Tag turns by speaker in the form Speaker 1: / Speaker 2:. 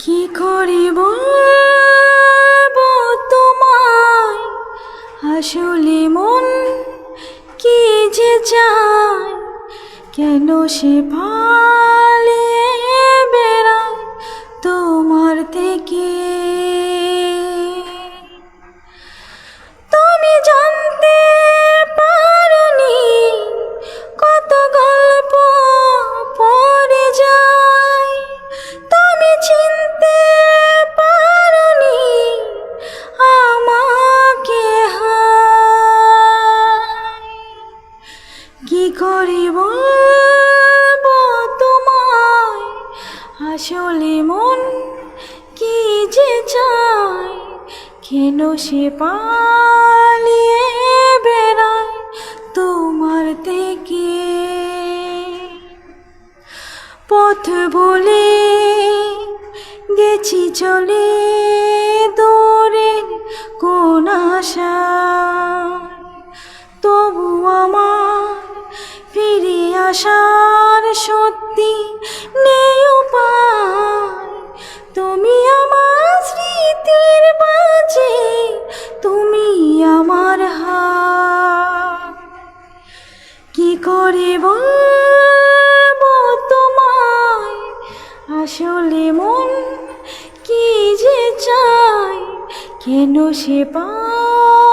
Speaker 1: কি করে বলবো তোমায়, আসলে মন কি যে চায়, কেন সে পালিয়ে বেড়ায় তোমার থেকে। তুমি জানতে পারোনি কত গল্প পড়ে যায়, তুমি চিনতে পারোনি আমাকে। কি করে বলবো তোমায়, আসলে মন কি যে চায়, কেন সে পালিয়ে বেড়ায় তোমার থেকে। পথ বলে গেছি চলে দূরের কোন আশায়, তবু আমার ফিরে আসার সত্যি নেই উপায়। তুমি আমার স্মৃতির মাঝে, তুমি আমার হাত। কি করে বলবো তোমায়, আসলে মন কি যে চায়, কেন সে পায়